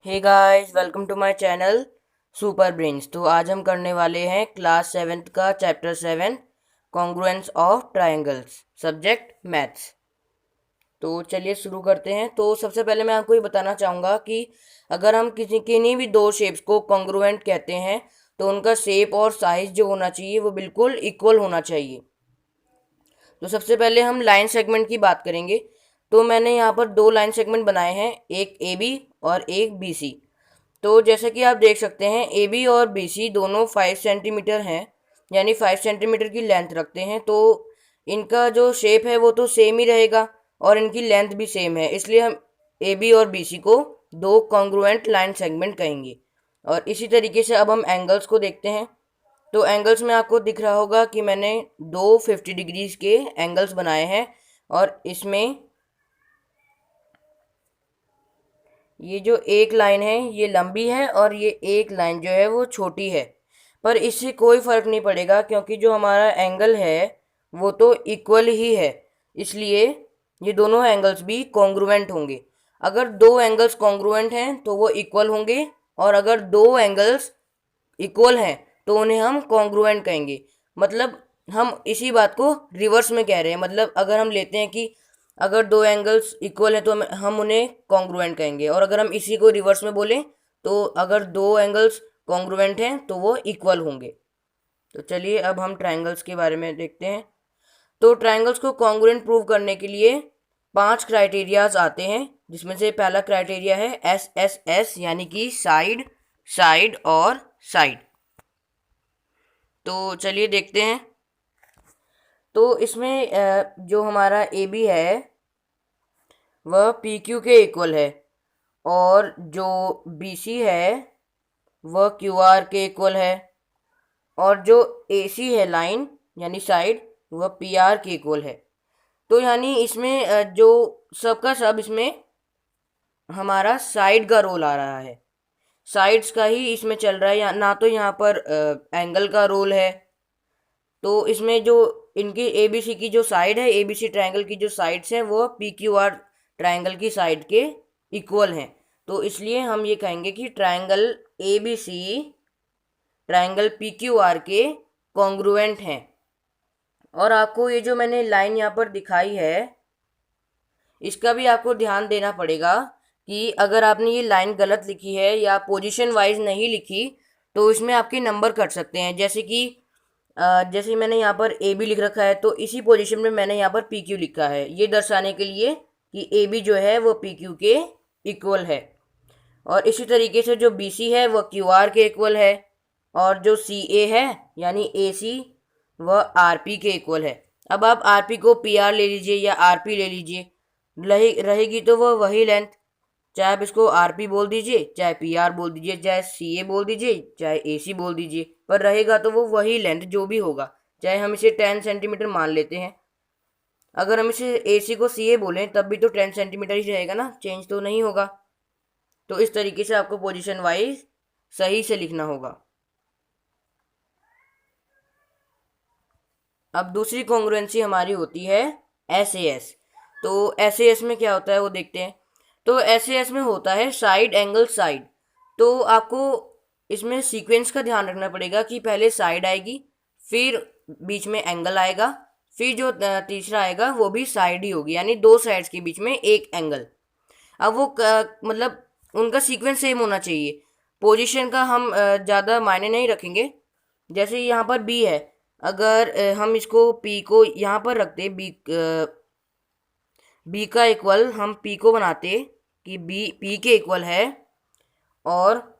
Hey guys, welcome to my channel super brains. तो आज हम करने वाले हैं क्लास 7th का chapter 7 congruence of triangles, subject maths. तो चलिए शुरू करते हैं। तो सबसे पहले मैं आपको ये बताना चाहूँगा कि अगर हम किन्हीं भी दो शेप्स को कॉन्ग्रुएंट कहते हैं तो उनका शेप और साइज जो होना चाहिए वो बिल्कुल इक्वल होना चाहिए। तो सबसे पहले हम लाइन सेगमेंट की बात करेंगे। तो मैंने यहाँ पर दो लाइन सेगमेंट बनाए हैं, एक ए बी और एक बी सी। तो जैसे कि आप देख सकते हैं ए बी और बी सी दोनों 5 सेंटीमीटर हैं, यानी 5 सेंटीमीटर की लेंथ रखते हैं। तो इनका जो शेप है वो तो सेम ही रहेगा और इनकी लेंथ भी सेम है, इसलिए हम ए बी और बी सी को दो कॉन्ग्रुएंट लाइन सेगमेंट कहेंगे। और इसी तरीके से अब हम एंगल्स को देखते हैं। तो एंगल्स में आपको दिख रहा होगा कि मैंने दो 50 डिग्रीज के एंगल्स बनाए हैं और इसमें ये जो एक लाइन है ये लंबी है और ये एक लाइन जो है वो छोटी है, पर इससे कोई फ़र्क नहीं पड़ेगा क्योंकि जो हमारा एंगल है वो तो इक्वल ही है, इसलिए ये दोनों एंगल्स भी कॉन्ग्रुएंट होंगे। अगर दो एंगल्स कॉन्ग्रुएंट हैं तो वो इक्वल होंगे, और अगर दो एंगल्स इक्वल हैं तो उन्हें हम कॉन्ग्रुएंट कहेंगे। मतलब हम इसी बात को रिवर्स में कह रहे हैं। मतलब अगर हम लेते हैं कि अगर दो एंगल्स इक्वल हैं तो हम उन्हें कॉन्ग्रुएंट कहेंगे, और अगर हम इसी को रिवर्स में बोलें तो अगर दो एंगल्स कॉन्ग्रुएंट हैं तो वो इक्वल होंगे। तो चलिए अब हम ट्रायंगल्स के बारे में देखते हैं। तो ट्रायंगल्स को कॉन्ग्रुएंट प्रूव करने के लिए 5 क्राइटेरियाज आते हैं, जिसमें से पहला क्राइटेरिया है एस एस एस, यानी कि साइड, साइड और साइड। तो चलिए देखते हैं। तो इसमें जो हमारा ए बी है वह पी क्यू के इक्वल है, और जो बी सी है वह क्यू आर के इक्वल है, और जो ए सी है लाइन यानी साइड वह पी आर के इक्वल है। तो यानी इसमें जो सबका सब इसमें हमारा साइड का रोल आ रहा है, साइड्स का ही इसमें चल रहा है, ना तो यहाँ पर एंगल का रोल है। तो इसमें जो इनकी ए बी सी की जो साइड है, ए बी सी ट्राइंगल की जो साइड्स हैं वो पी क्यू आर ट्राइंगल की साइड के इक्वल हैं। तो इसलिए हम ये कहेंगे कि triangle A B C triangle P Q R के कॉन्ग्रुएंट हैं। और आपको ये जो मैंने लाइन यहाँ पर दिखाई है इसका भी आपको ध्यान देना पड़ेगा कि अगर आपने ये लाइन गलत लिखी है या पोजीशन वाइज नहीं लिखी तो इसमें आपके नंबर कट सकते हैं। जैसे कि जैसे मैंने यहाँ पर ए बी लिख रखा है तो इसी पोजीशन में मैंने यहाँ पर पी क्यू लिखा है, ये दर्शाने के लिए कि ए बी जो है वो पी क्यू के इक्वल है। और इसी तरीके से जो बी सी है वह क्यू आर के इक्वल है, और जो सी ए है यानी ए सी वह आर पी के इक्वल है। अब आप आर पी को पी आर ले लीजिए या आर पी ले लीजिए, रहेगी तो वह वही लेंथ। चाहे आप इसको आर पी बोल दीजिए, चाहे पी आर बोल दीजिए, चाहे सी ए बोल दीजिए, चाहे ए सी बोल दीजिए, पर रहेगा तो वो वही लेंथ जो भी होगा। चाहे हम इसे 10 सेंटीमीटर मान लेते हैं, अगर हम इसे ए सी को सी ए बोलें तब भी तो 10 सेंटीमीटर ही रहेगा ना, चेंज तो नहीं होगा। तो इस तरीके से आपको पोजीशन वाइज सही से लिखना होगा। अब दूसरी कॉन्ग्रुएंसी हमारी होती है एस ए एस। तो एस ए एस में क्या होता है वो देखते हैं। तो एस ए एस में होता है साइड एंगल साइड। तो आपको इसमें सीक्वेंस का ध्यान रखना पड़ेगा कि पहले साइड आएगी, फिर बीच में एंगल आएगा, फिर जो तीसरा आएगा वो भी साइड ही होगी, यानी दो साइड्स के बीच में एक एंगल। अब वो मतलब उनका सीक्वेंस सेम होना चाहिए। पोजीशन का हम ज़्यादा मायने नहीं रखेंगे। जैसे यहाँ पर बी है, अगर हम इसको पी को यहाँ पर रखते, बी का इक्वल हम पी को बनाते कि बी पी के इक्वल है, और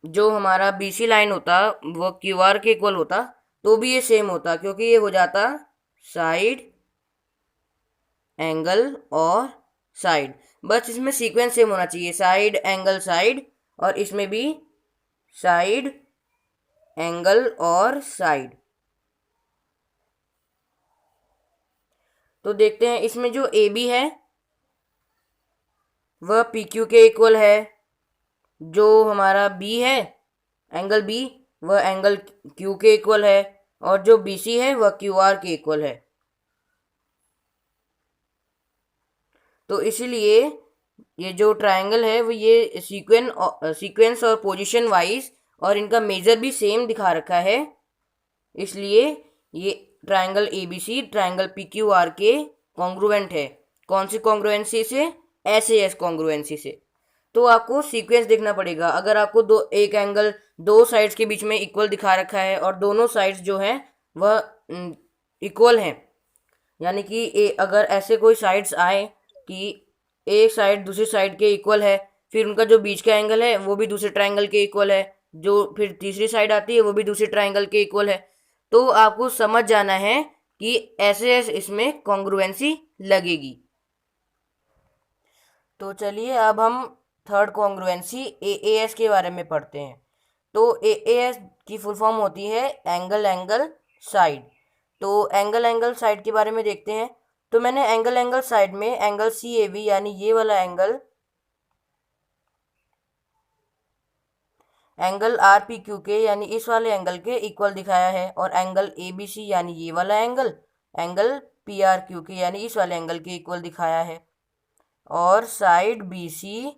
जो हमारा बी सी लाइन होता वो क्यू आर के इक्वल होता, तो भी ये सेम होता क्योंकि ये हो जाता साइड एंगल और साइड। बस इसमें सीक्वेंस सेम होना चाहिए, साइड एंगल साइड, और इसमें भी साइड एंगल और साइड। तो देखते हैं इसमें जो ए बी है वह पी क्यू के इक्वल है, जो हमारा बी है एंगल बी वह एंगल क्यू के इक्वल है, और जो बी सी है वह क्यू आर के इक्वल है। तो इसीलिए ये जो ट्रायंगल है वो ये सीक्वेंस और पोजीशन वाइज और इनका मेजर भी सेम दिखा रखा है, इसलिए ये ट्रायंगल एबीसी ट्रायंगल पीक्यूआर के कॉन्ग्रुएंट है। कौन सी कॉन्ग्रुएंसी से? एसएएस कॉन्ग्रुएंसी से। तो आपको सीक्वेंस देखना पड़ेगा। अगर आपको एक एंगल दो साइड्स के बीच में इक्वल दिखा रखा है और दोनों साइड्स जो हैं वह इक्वल हैं, यानी कि अगर ऐसे कोई साइड्स आए कि एक साइड दूसरी साइड के इक्वल है, फिर उनका जो बीच का एंगल है वो भी दूसरे ट्रायंगल के इक्वल है, जो फिर तीसरी साइड आती है वो भी दूसरे ट्रायंगल के इक्वल है, तो आपको समझ जाना है कि ऐसे इसमें कॉन्ग्रुएंसी लगेगी। तो चलिए अब हम थर्ड कॉन्ग्रुएंसी एएएस के बारे में पढ़ते हैं। तो एएएस की फुल फॉर्म होती है एंगल एंगल साइड। तो एंगल साइड के बारे में देखते हैं। तो मैंने एंगल साइड में एंगल सी ए बी यानी ये वाला एंगल आर पी क्यू के यानी इस वाले एंगल के इक्वल दिखाया है, और एंगल ए बी सी यानी ये वाला एंगल पी आर क्यू के यानी इस वाले एंगल के इक्वल दिखाया है, और side B C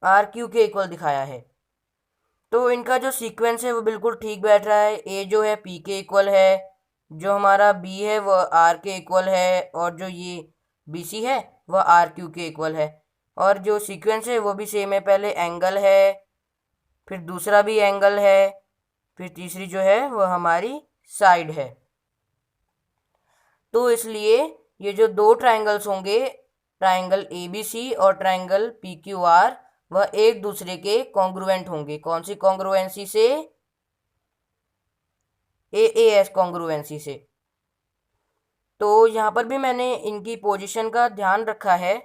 R Q के इक्वल दिखाया है। तो इनका जो सीक्वेंस है वो बिल्कुल ठीक बैठ रहा है। ए जो है पी के इक्वल है, जो हमारा बी है वह आर के इक्वल है, और जो ये बी सी है वह आर क्यू के इक्वल है। और जो सीक्वेंस है वो भी सेम है, पहले एंगल है, फिर दूसरा भी एंगल है, फिर तीसरी जो है वह हमारी साइड है। तो इसलिए ये जो दो ट्राइंगल्स होंगे, ट्राइंगल ए बी सी और ट्राइंगल पी क्यू आर, वह एक दूसरे के कॉन्ग्रुएंट होंगे। कौन सी कॉन्ग्रुएंसी से? एएएस कॉन्ग्रुएंसी से। तो यहाँ पर भी मैंने इनकी पोजीशन का ध्यान रखा है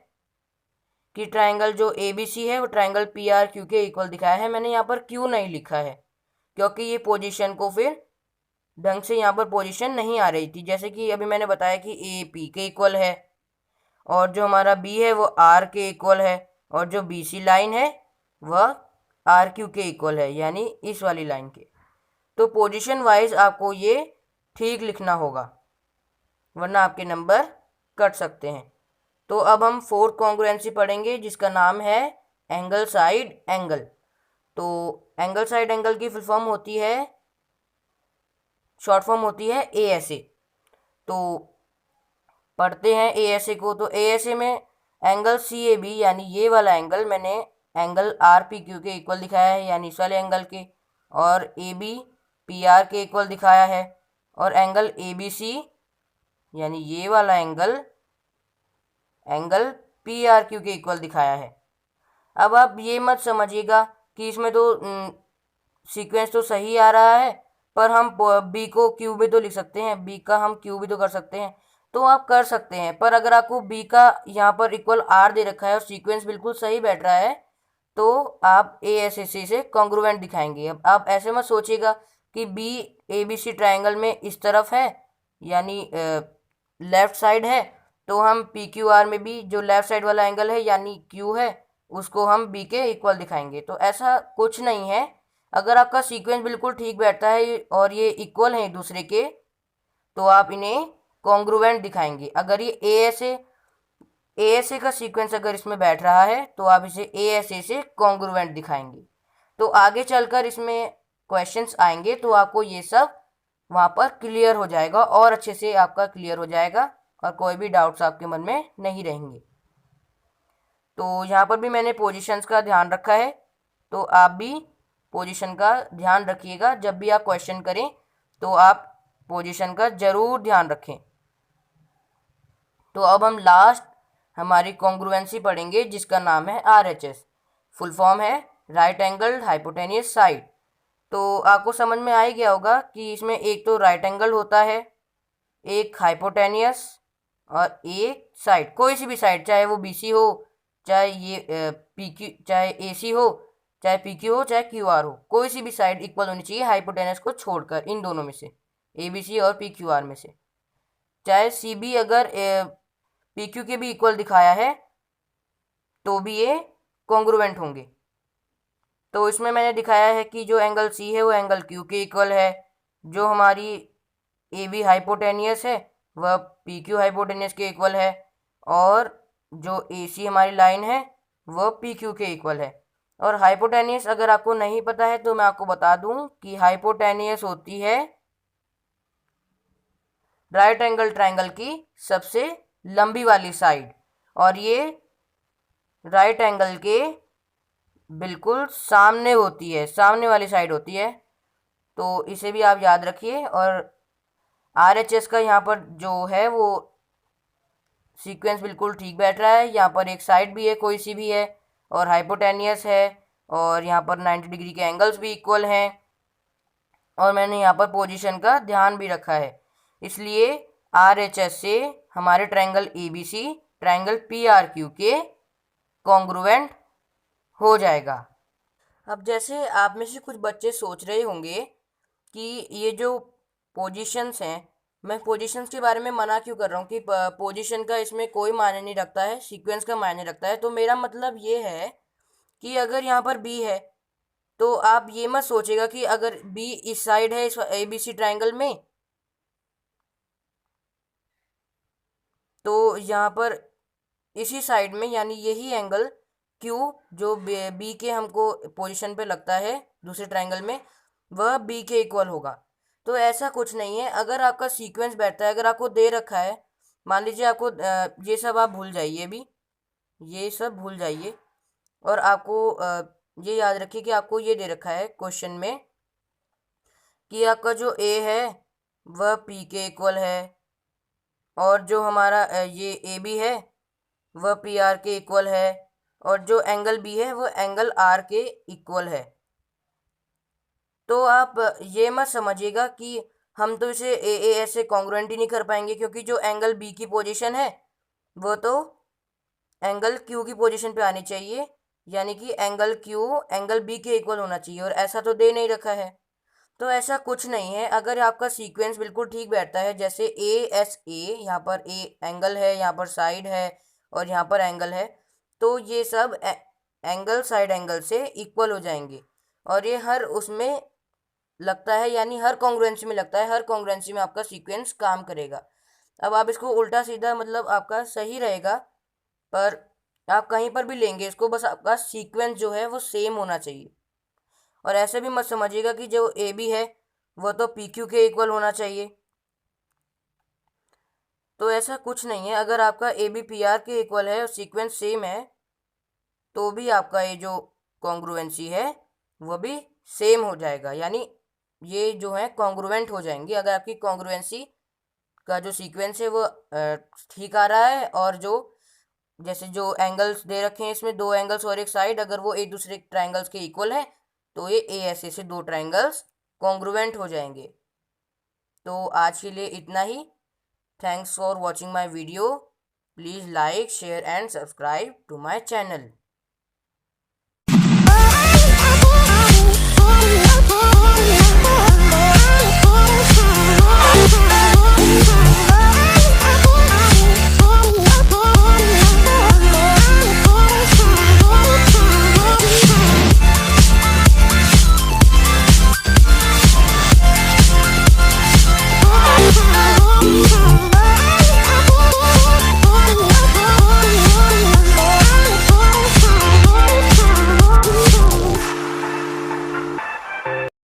कि ट्राइंगल जो ए बी सी है वो ट्राइंगल पी आर क्यू के इक्वल दिखाया है। मैंने यहाँ पर क्यू नहीं लिखा है क्योंकि ये पोजीशन को फिर ढंग से यहाँ पर पोजीशन नहीं आ रही थी। जैसे कि अभी मैंने बताया कि ए पी के इक्वल है, और जो हमारा बी है वो आर के इक्वल है, और जो बी सी लाइन है वह आर क्यू के इक्वल है, यानी इस वाली लाइन के। तो पोजीशन वाइज आपको ये ठीक लिखना होगा, वरना आपके नंबर कट सकते हैं। तो अब हम फोर्थ कॉन्ग्रुएंसी पढ़ेंगे जिसका नाम है एंगल साइड एंगल। तो एंगल साइड एंगल की फुल फॉर्म होती है, शॉर्ट फॉर्म होती है एएसए। तो पढ़ते हैं एएसए को। तो एएसए में एंगल सी ए बी यानी ये वाला एंगल मैंने एंगल आर पी क्यू के इक्वल दिखाया है, यानी इस वाले एंगल के, और ए बी पी आर के इक्वल दिखाया है, और एंगल ए बी सी यानी ये वाला एंगल पी आर क्यू के इक्वल दिखाया है। अब आप ये मत समझिएगा कि इसमें तो सीक्वेंस तो सही आ रहा है, पर हम बी को क्यू भी तो लिख सकते हैं, बी का हम क्यू भी तो कर सकते हैं। तो आप कर सकते हैं, पर अगर आपको बी का यहाँ पर इक्वल आर दे रखा है और सीक्वेंस बिल्कुल सही बैठ रहा है, तो आप ए एस एस सी से कॉन्ग्रुएंट दिखाएंगे। अब आप ऐसे मत सोचिएगा कि B A B C triangle में इस तरफ है, यानी लेफ्ट साइड है, तो हम पी क्यू आर में भी जो लेफ्ट साइड वाला एंगल है यानी क्यू है उसको हम बी के इक्वल दिखाएंगे। तो ऐसा कुछ नहीं है। अगर आपका सीक्वेंस बिल्कुल ठीक बैठता है और ये इक्वल है एक दूसरे के, तो आप इन्हें कॉन्ग्रुएंट दिखाएंगे। अगर ये एएसए का सीक्वेंस अगर इसमें बैठ रहा है तो आप इसे एएसए से कॉन्ग्रुएंट दिखाएंगे। तो आगे चलकर इसमें क्वेश्चंस आएंगे तो आपको ये सब वहाँ पर क्लियर हो जाएगा, और अच्छे से आपका क्लियर हो जाएगा, और कोई भी डाउट्स आपके मन में नहीं रहेंगे। तो यहाँ पर भी मैंने पोजीशंस का ध्यान रखा है, तो आप भी पोजीशन का ध्यान रखिएगा। जब भी आप क्वेश्चन करें तो आप पोजीशन का ज़रूर ध्यान रखें। तो अब हम लास्ट हमारी कॉन्ग्रुएंसी पढ़ेंगे जिसका नाम है आरएचएस। फुल फॉर्म है राइट एंगल्ड हाइपोटेनियस साइड। तो आपको समझ में आ ही गया होगा कि इसमें एक तो राइट एंगल होता है, एक हाइपोटेनियस, और एक साइड, कोई सी भी साइड, चाहे वो बी सी हो, चाहे ये पी क्यू, चाहे ए सी हो, चाहे पी क्यू हो, चाहे क्यू आर हो, कोई सी भी साइड इक्वल होनी चाहिए हाइपोटेनस को छोड़कर, इन दोनों में से, ए बी सी और पी क्यू आर में से। चाहे सी बी अगर पी क्यू के भी इक्वल दिखाया है तो भी ये कॉन्ग्रुएंट होंगे। तो इसमें मैंने दिखाया है कि जो एंगल सी है वो एंगल क्यू के इक्वल है, जो हमारी ए बी हाइपोटेनियस है वह पी क्यू हाइपोटेनियस के इक्वल है, और जो AC हमारी लाइन है वह PQ के इक्वल है। और हाइपोटेनियस अगर आपको नहीं पता है तो मैं आपको बता दूं कि हाइपोटेनियस होती है राइट एंगल ट्रायंगल की सबसे लंबी वाली साइड, और ये राइट एंगल के बिल्कुल सामने होती है, सामने वाली साइड होती है। तो इसे भी आप याद रखिए। और RHS का यहाँ पर जो है वो सीक्वेंस बिल्कुल ठीक बैठ रहा है। यहाँ पर एक साइड भी है, कोई सी भी है, और हाइपोटेनियस है, और यहाँ पर 90 डिग्री के एंगल्स भी इक्वल हैं, और मैंने यहाँ पर पोजीशन का ध्यान भी रखा है। इसलिए RHS से हमारे ट्रायंगल ABC ट्रायंगल PRQ के कॉन्ग्रुएंट हो जाएगा। अब जैसे आप में से कुछ बच्चे सोच रहे होंगे कि ये जो पोजीशंस हैं, मैं पोजीशंस के बारे में मना क्यों कर रहा हूँ कि पोजीशन का इसमें कोई मायने नहीं रखता है, सीक्वेंस का मायने रखता है। तो मेरा मतलब ये है कि अगर यहाँ पर B है तो आप ये मत सोचेगा कि अगर B इस साइड है इस ABC ट्रायंगल में, तो यहाँ पर इसी साइड में यानी यही एंगल Q जो B के हमको पोजीशन पे लगता है दूसरे ट्रायंगल में, वह B के इक्वल होगा। तो ऐसा कुछ नहीं है। अगर आपका सीक्वेंस बैठता है, अगर आपको दे रखा है, मान लीजिए आपको ये सब आप भूल जाइए, अभी ये सब भूल जाइए, और आपको ये याद रखिए कि आपको ये दे रखा है क्वेश्चन में कि आपका जो A है वह P के इक्वल है, और जो हमारा ये AB है वह PR के इक्वल है, और जो एंगल B है वह एंगल R के इक्वल है। तो आप ये मत समझिएगा कि हम तो इसे ए ऐसे कॉन्ग्रुएंट ही नहीं कर पाएंगे, क्योंकि जो एंगल B की पोजीशन है वो तो एंगल Q की पोजीशन पे आनी चाहिए, यानी कि एंगल Q एंगल B के इक्वल होना चाहिए, और ऐसा तो दे नहीं रखा है। तो ऐसा कुछ नहीं है। अगर आपका सीक्वेंस बिल्कुल ठीक बैठता है, जैसे ASA, यहाँ पर A एंगल है, यहाँ पर साइड है, और यहाँ पर एंगल है, तो ये सब एंगल साइड एंगल से इक्वल हो जाएंगे, और ये हर उसमें लगता है, यानी हर कॉन्ग्रुएंसी में लगता है, हर कॉन्ग्रुएंसी में आपका सीक्वेंस काम करेगा। अब आप इसको उल्टा सीधा मतलब आपका सही रहेगा, पर आप कहीं पर भी लेंगे इसको, बस आपका सीक्वेंस जो है वो सेम होना चाहिए। और ऐसे भी मत समझिएगा कि जो AB है वो तो PQ के इक्वल होना चाहिए, तो ऐसा कुछ नहीं है। अगर आपका AB PR के इक्वल है और सीक्वेंस सेम है, तो भी आपका ये जो कॉन्ग्रुएंसी है वो भी सेम हो जाएगा, यानी ये जो है कॉन्ग्रुएंट हो जाएंगे अगर आपकी कॉन्ग्रुएंसी का जो सीक्वेंस है वो ठीक आ रहा है, और जो जैसे जो एंगल्स दे रखे हैं इसमें, दो एंगल्स और एक साइड, अगर वो एक दूसरे ट्रायंगल्स के इक्वल है, तो ये ASA से दो ट्रायंगल्स कॉन्ग्रुएंट हो जाएंगे। तो आज के लिए इतना ही। Thanks for watching my video. Please like, share and subscribe to my channel.